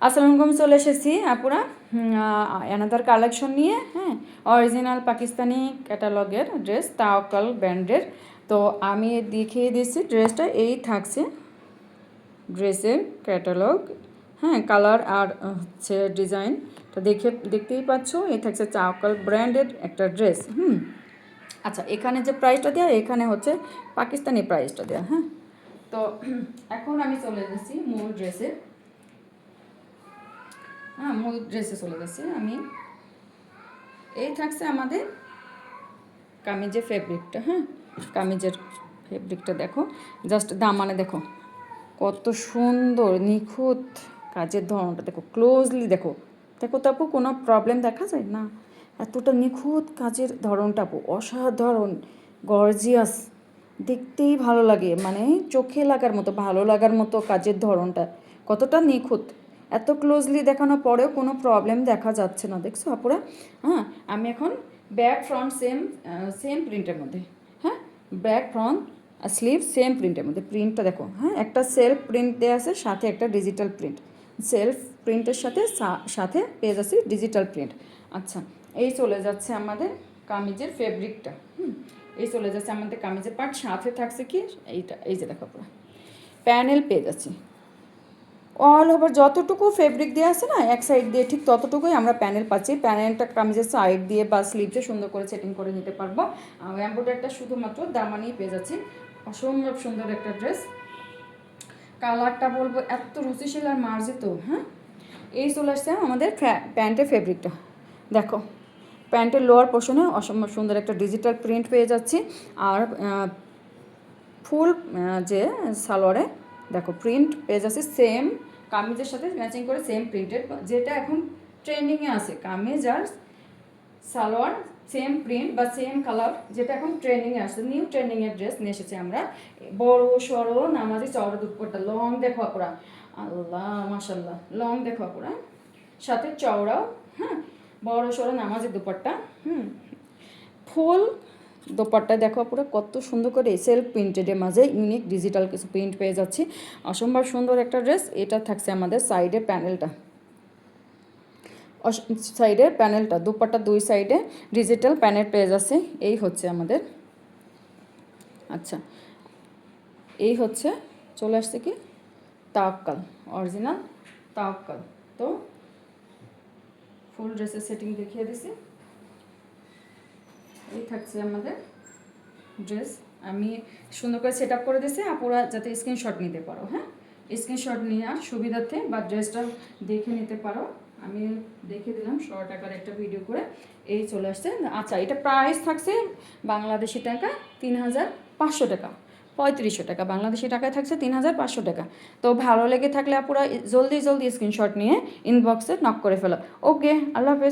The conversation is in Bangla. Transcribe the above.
আসসালামু আলাইকুম, চলে এসেছি আপুরা অ্যানাদার কালেকশন নিয়ে। হ্যাঁ, অরিজিনাল পাকিস্তানি ক্যাটালগের ড্রেস, তাওয়াক্কাল ব্র্যান্ডের। তো আমি দেখিয়ে দিচ্ছি ড্রেসটা, এই থাকছে ড্রেসের ক্যাটালগ। হ্যাঁ, কালার আর হচ্ছে ডিজাইন তো দেখতেই পাচ্ছ। এই থাকছে তাওয়াক্কাল ব্র্যান্ডের একটা ড্রেস। আচ্ছা, এখানে যে প্রাইসটা দেওয়া, এখানে হচ্ছে পাকিস্তানি প্রাইসটা দেওয়া। হ্যাঁ, তো এখন আমি চলে এসেছি মূল ড্রেসে। মূল ড্রেসে চলে গেছি আমি। এই থাকছে আমাদের কামিজের ফেব্রিকটা। হ্যাঁ, কামিজের ফেব্রিকটা দেখো, জাস্ট দামানে দেখো কত সুন্দর নিখুঁত কাজের ধরনটা দেখো, ক্লোজলি দেখো। দেখো তো আপু, কোনো প্রবলেম দেখা যায় না? এতটা নিখুঁত কাজের ধরনটা আপু, অসাধারণ গর্জিয়াস, দেখতেই ভালো লাগে, মানে চোখে লাগার মতো, ভালো লাগার মতো কাজের ধরনটা কতটা নিখুঁত। এত ক্লোজলি দেখানোর পরেও কোনো প্রবলেম দেখা যাচ্ছে না, দেখছো আপুরা? হ্যাঁ, আমি এখন ব্যাক ফ্রন্ট সেম প্রিন্টের মধ্যে। হ্যাঁ, ব্যাক ফ্রন্ট স্লিভ সেম প্রিন্টের মধ্যে। প্রিন্টটা দেখো। হ্যাঁ, একটা সেলফ প্রিন্ট দেওয়া আছে, সাথে একটা ডিজিটাল প্রিন্ট। সেলফ প্রিন্টের সাথে সাথে পেয়ে যাচ্ছি ডিজিটাল প্রিন্ট। আচ্ছা, এই চলে যাচ্ছে আমাদের কামিজের ফেব্রিকটা। এই চলে যাচ্ছে আমাদের কামিজের পার্ট। সাথে থাকছে কি এইটা, এই যে দেখো পুরো প্যানেল পেয়ে যাচ্ছি। অল ওভার যতটুকু ফেব্রিক দেওয়া আছে না, এক সাইড দিয়ে ঠিক ততটুকুই আমরা প্যানেল পাচ্ছি। প্যানেলটা কামিজের সাইড দিয়ে বা স্লিভে সুন্দর করে সেটিং করে নিতে পারবো। এমব্রয়ডারিটা শুধুমাত্র দামানেই পেয়ে যাচ্ছি। অসম্ভব সুন্দর একটা ড্রেস। কালারটা বলবো এত রুচিশীল আর মার্জিত। হ্যাঁ, এই চলে আসছে আমাদের প্যান্টের ফেব্রিকটা। দেখো, প্যান্টের লোয়ার পোর্শনে অসম্ভব সুন্দর একটা ডিজিটাল প্রিন্ট পেয়ে যাচ্ছি। আর ফুল যে সালোয়ারে দেখো প্রিন্ট পেয়ে যাচ্ছে সেম কামিজের সাথে ম্যাচিং করে, সেম প্রিন্টেড, যেটা এখন ট্রেন্ডিংয়ে আছে। কামিজ আর সালোয়ার সেম প্রিন্ট বা সেম কালার, যেটা এখন ট্রেন্ডিংয়ে আসছে, নিউ ট্রেন্ডিংয়ের ড্রেস নিয়ে এসেছি আমরা। বড় সড়ো নামাজি চওড়া দুপাট্টা, লং দেখো আপুরা, আল্লাহ মাশাল্লাহ, লং দেখো আপুরা, সাথে চওড়াও। হ্যাঁ, বড় সড়ো নামাজি দুপাট্টা। ফুল দোপাট্টা দেখো পুরো কত সুন্দর করে সেলফ প্রিন্টেডের মাঝে ইউনিক ডিজিটাল কিছু প্রিন্ট পেয়ে যাচ্ছি। অসম্ভব সুন্দর একটা ড্রেস। এটা থাকছে আমাদের সাইডের প্যানেলটা, সাইডের প্যানেলটা, দুপাট্টা দুই সাইডে ডিজিটাল প্যানেল পেয়ে যাচ্ছে। এই হচ্ছে আমাদের, আচ্ছা, এই হচ্ছে চলে আসছে কি তাওয়াক্কাল, অরিজিনাল তাওয়াক্কাল। তো ফুল ড্রেসের সেটিং দেখিয়ে দিছি। এই থাকছে আমাদের ড্রেস। আমি সুন্দর করে সেট আপ করে দিয়েছি, আপুরা যাতে স্ক্রিনশট নিতে পারো। হ্যাঁ, স্ক্রিনশট নেওয়ার সুবিধার্থে বা ড্রেসটা দেখে নিতে পারো। আমি দেখে দিলাম শর্ট আকারে একটা ভিডিও করে। এই চলে আসছে। আচ্ছা, এটা প্রাইস থাকছে বাংলাদেশি টাকা ৩,৫০০ টাকা, ৩৫০০ টাকা বাংলাদেশি টাকায় থাকছে ৩,৫০০ টাকা। তো ভালো লেগে থাকলে আপুরা জলদি জলদি স্ক্রিনশট নিয়ে ইনবক্সে নক করে ফেলো। ওকে, আল্লাহ হাফেজ।